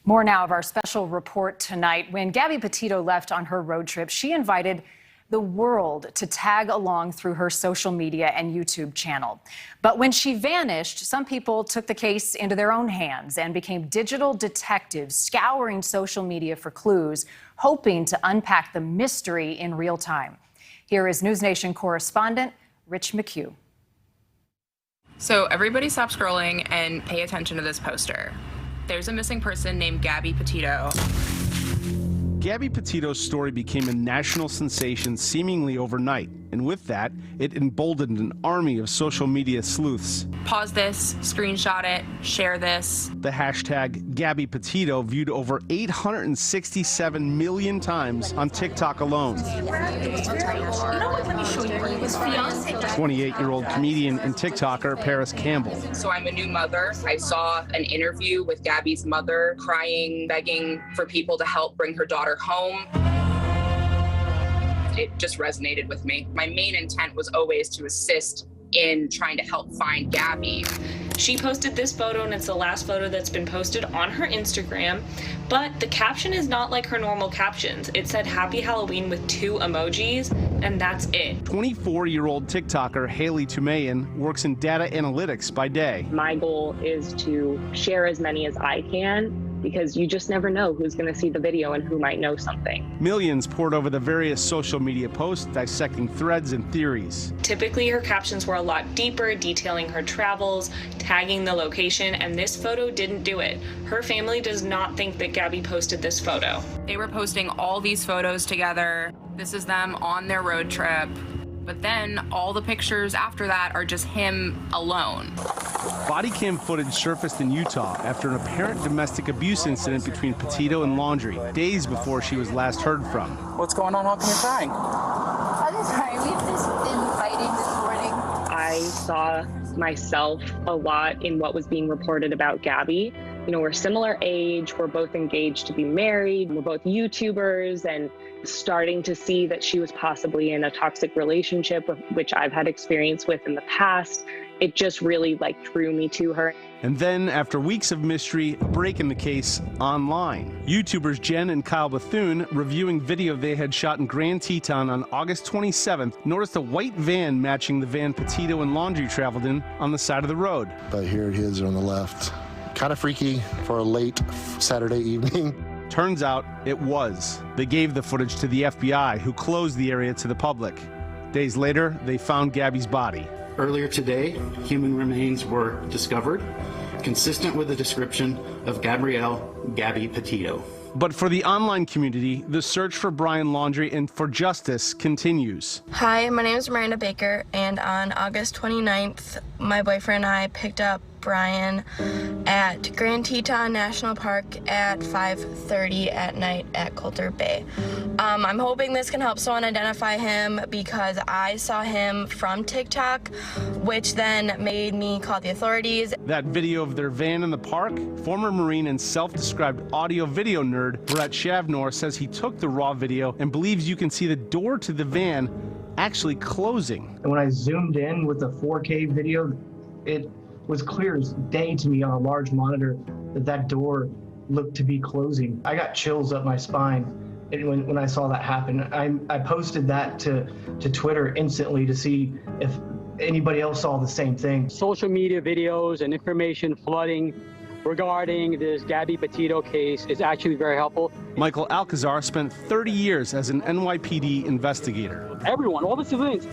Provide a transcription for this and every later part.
More now of our special report tonight. When Gabby Petito left on her road trip, she invited the world to tag along through her social media and YouTube channel. But when she vanished, some people took the case into their own hands and became digital detectives, scouring social media for clues, hoping to unpack the mystery in real time. Here is News Nation correspondent Rich McHugh. So everybody stop scrolling and pay attention to this poster. There's a missing person named Gabby Petito. Gabby Petito's story became a national sensation seemingly overnight, and with that, it emboldened an army of social media sleuths. Pause this, screenshot it, share this. The hashtag Gabby Petito viewed over 867 million times on TikTok alone. 28-year-old comedian and TikToker Paris Campbell. So I'm a new mother. I saw an interview with Gabby's mother crying, begging for people to help bring her daughter home. It just resonated with me. My main intent was always to assist in trying to help find Gabby. She posted this photo, and it's the last photo that's been posted on her Instagram, but the caption is not like her normal captions. It said Happy Halloween with 2 emojis, and that's it. 24-year-old TikToker Haley Tumayan works in data analytics by day. My goal is to share as many as I can, because you just never know who's going to see the video and who might know something. Millions poured over the various social media posts, dissecting threads and theories. Typically, her captions were a lot deeper, detailing her travels, tagging the location, and this photo didn't do it. Her family does not think that Gabby posted this photo. They were posting all these photos together. This is them on their road trip. But then all the pictures after that are just him alone. Body cam footage surfaced in Utah after an apparent domestic abuse incident between Petito and Laundrie, days before she was last heard from. What's going on? How come you're crying? I'm sorry, we've just been fighting this morning. I saw myself a lot in what was being reported about Gabby. You know, we're similar age, we're both engaged to be married, we're both YouTubers, and starting to see that she was possibly in a toxic relationship, which I've had experience with in the past. It just really drew me to her. And then, after weeks of mystery, a break in the case online. YouTubers Jen and Kyle Bethune, reviewing video they had shot in Grand Teton on August 27th, noticed a white van matching the van Petito and Laundrie traveled in on the side of the road. But here it is on the left. Kind of freaky for a late Saturday evening. Turns out it was. They gave the footage to the FBI, who closed the area to the public. Days later, they found Gabby's body. Earlier today, human remains were discovered, consistent with the description of Gabby Petito. But for the online community, the search for Brian Laundrie and for justice continues. Hi, my name is Miranda Baker, and on August 29th, my boyfriend and I picked up Brian at Grand Teton National Park at 5:30 at night at Coulter Bay. I'm hoping this can help someone identify him because I saw him from TikTok, which then made me call the authorities. That video of their van in the park, former Marine and self-described audio-video nerd Brett Shavnor says he took the raw video and believes you can see the door to the van actually closing. And when I zoomed in with the 4K video, it was clear as day to me on a large monitor that door looked to be closing. I got chills up my spine when I saw that happen. I posted that to Twitter instantly to see if anybody else saw the same thing. Social media videos and information flooding regarding this Gabby Petito case is actually very helpful. Michael Alcazar spent 30 years as an NYPD investigator. Everyone, all the civilians,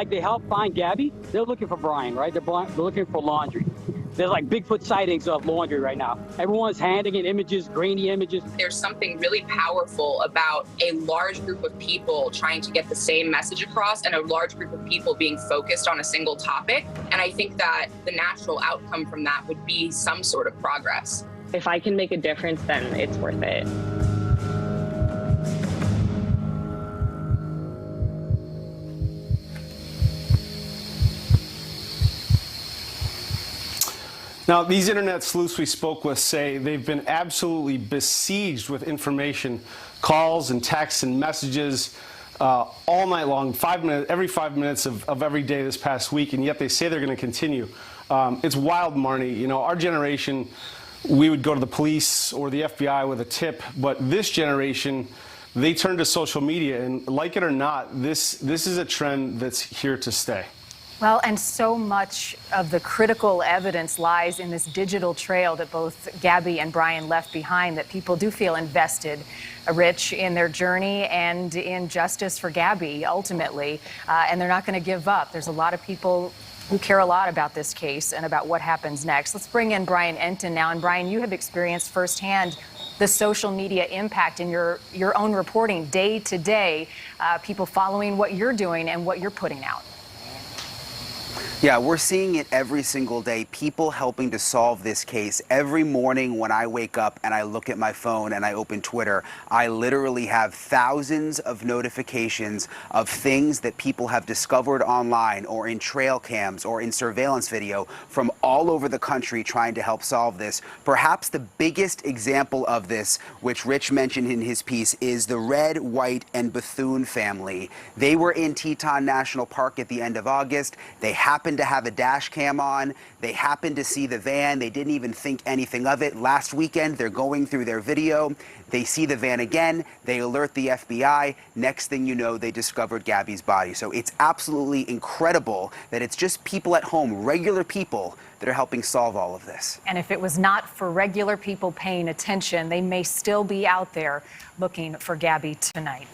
they help find Gabby, they're looking for Brian, right? They're looking for Laundrie. There's Bigfoot sightings of Laundrie right now. Everyone's handing in images, grainy images. There's something really powerful about a large group of people trying to get the same message across and a large group of people being focused on a single topic. And I think that the natural outcome from that would be some sort of progress. If I can make a difference, then it's worth it. Now, these internet sleuths we spoke with say they've been absolutely besieged with information, calls and texts and messages all night long, every 5 minutes of every day this past week, and yet they say they're going to continue. It's wild, Marnie. You know, our generation we would go to the police or the FBI with a tip, but this generation, they turn to social media, and like it or not, this is a trend that's here to stay. Well, and so much of the critical evidence lies in this digital trail that both Gabby and Brian left behind, that people do feel invested, Rich, in their journey and in justice for Gabby, ultimately. And they're not going to give up. There's a lot of people who care a lot about this case and about what happens next. Let's bring in Brian Enton now. And Brian, you have experienced firsthand the social media impact in your own reporting day to day, people following what you're doing and what you're putting out. Yeah, we're seeing it every single day, people helping to solve this case. Every morning when I wake up and I look at my phone and I open Twitter, I literally have thousands of notifications of things that people have discovered online or in trail cams or in surveillance video from all over the country trying to help solve this. Perhaps the biggest example of this, which Rich mentioned in his piece, is the Red, White, and Bethune family. They were in Teton National Park at the end of August. They happened to have a dash cam on. They happened to see the van. They didn't even think anything of it. Last weekend, they're going through their video. They see the van again. They alert the FBI. Next thing you know, they discovered Gabby's body. So it's absolutely incredible that it's just people at home, regular people, that are helping solve all of this. And if it was not for regular people paying attention, they may still be out there looking for Gabby tonight.